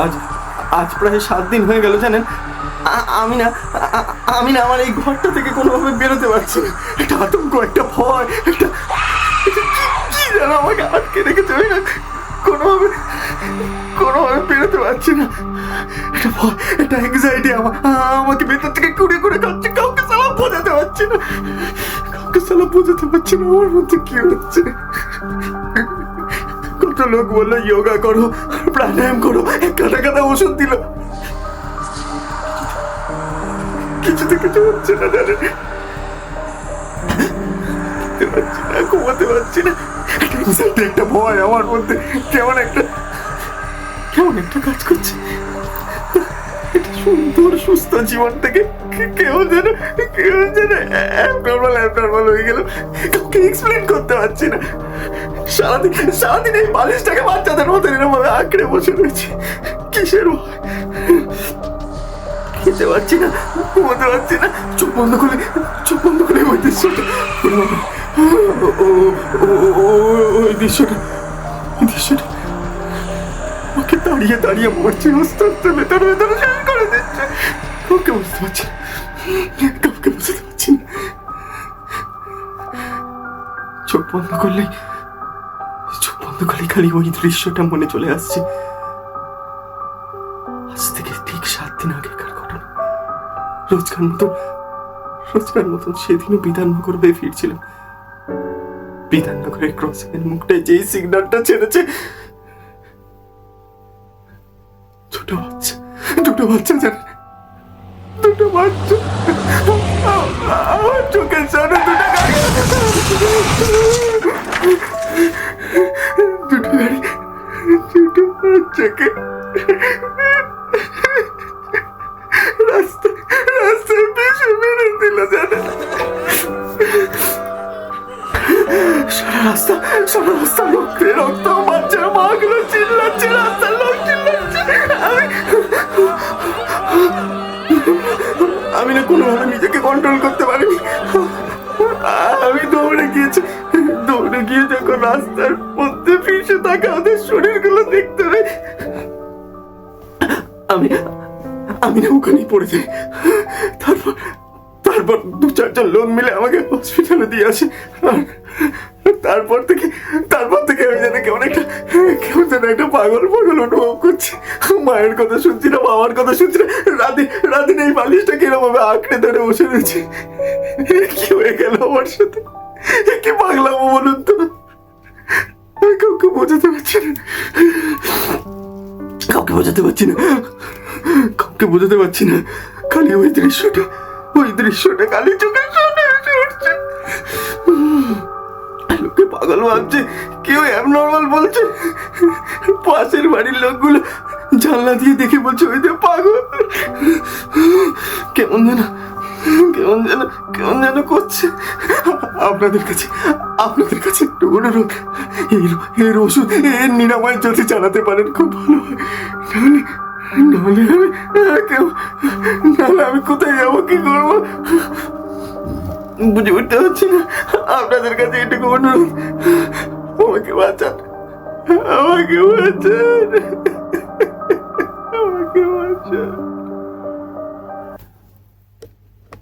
আজ আজ প্রায় 7 দিন হয়ে গেল জানেন। আমি না আমি না আমার এই ঘরটা থেকে কোনোভাবে বেরোতে পারছি না। একটা আতঙ্ক, একটা ভয়, একটা কি যেন আমাকে আটকে রেখেছে। আমি না কোনোভাবে কোনোভাবে বেরোতে পারছি না। একটা ভয়, একটা অ্যাংজাইটি আমাকে ভেতর থেকে কুড়ে কুড়ে খাচ্ছে। কাউকে সালা বোঝাতে পারছি না, কাউকে সালা বোঝাতে পারছি না আমার মধ্যে কি হচ্ছে। কত লোক বললো যোগা করো, প্রাণায়াম করো, কাটা কাটা ওষুধ দিল, কিছুতে কিছু হচ্ছে না জানেন। পারছি না, ঘুমাতে পারছি না। একটা ভয় আমার মধ্যে কেমন একটা কাজ করছে। একটা সুন্দর সুস্থ জীবন থেকে কেউ যেন অ্যাবনর্মাল হয়ে গেল। কাউকে এক্সপ্লেন করতে পারছি না। সারাদিন এই বালিশটাকে বাচ্চাদের মতো এরকম ভাবে আঁকড়ে বসে রয়েছে। কিসের ভয়? খেতে পারছি না, ঘুমাতে পারছি না। চোখ বন্ধ করে ওই দৃশ্যটা, ওই দৃশ্যটা আমাকে দাঁড়িয়ে মরছে, আস্তে আস্তে ভেতরে শেষ করে দিচ্ছে। কাউকে বুঝতে পারছি না, কাউকে বুঝতে পারছি না। চোখ বন্ধ করলেই খালি ওই দৃশ্যটা মনে চলে আসছে। আজ থেকে ঠিক 7 দিন আগেকার ঘটনা। রোজকার মতন সেদিনও বিধাননগর হয়ে ফিরছিলাম। বিধাননগরের ক্রসিংয়ের মুখটায় যেই সিগন্যালটা ছেড়েছে, দুটো বাচ্চা জানেন, দুটো বাচ্চা আমার চোখের সামনে, দুটো গাড়ি দুটো বাচ্চাকে রাস্তায় পেছনে মেরে দিল জানেন। সারা রাস্তা রক্ত, বাচ্চার মা গুলো চিল্লাচ্ছে, রাস্তার লোক চিল্লাচ্ছে। আমি না কোনোভাবে নিজেকে কন্ট্রোল করতে পারিনি। আমি দৌড়ে গিয়ে যখন রাস্তার মধ্যে ফিসে থাকা ওদের শরীরগুলো দেখতে পাই, আমি না ওখানেই পড়ে যাই। তারপর 2-4 লোক মিলে আমাকে হসপিটালে দিয়ে আসে। তারপর থেকে আমি যেন কেমন একটা পাগল অনুভব করছি। মায়ের কথা শুনছি না, বাবার কথা শুনছি না। রাতে এই বালিশটা কিরকম ভাবে আঁকড়ে ধরে বসে রয়েছে। কি হয়ে গেল আমার সাথে? কি পাগলামো বলুন তো? কাউকে বোঝাতে পারছি না, কাউকে বোঝাতে পারছি না। খালি ওই দৃশ্যটা খালি চোখের সামনে এসে উঠছে। লোকে পাগল ভাবছে, কেউ অ্যাবনর্মাল বলছে। পাশের বাড়ির লোকগুলো জানলা দিয়ে দেখে বলছে ওই যে পাগল। কেমন যেন করছে। আপনাদের কাছে একটু অনুরোধ, এর ওষুধ, এর নিরাময় যদি জানাতে পারেন খুব ভালো হয়। নাহলে আমি কোথায় যাবো, কি করবো বুঝে উঠতে পারছি না। আপনাদের কাছে এটুকু অনুরোধ, আমাকে বাঁচান।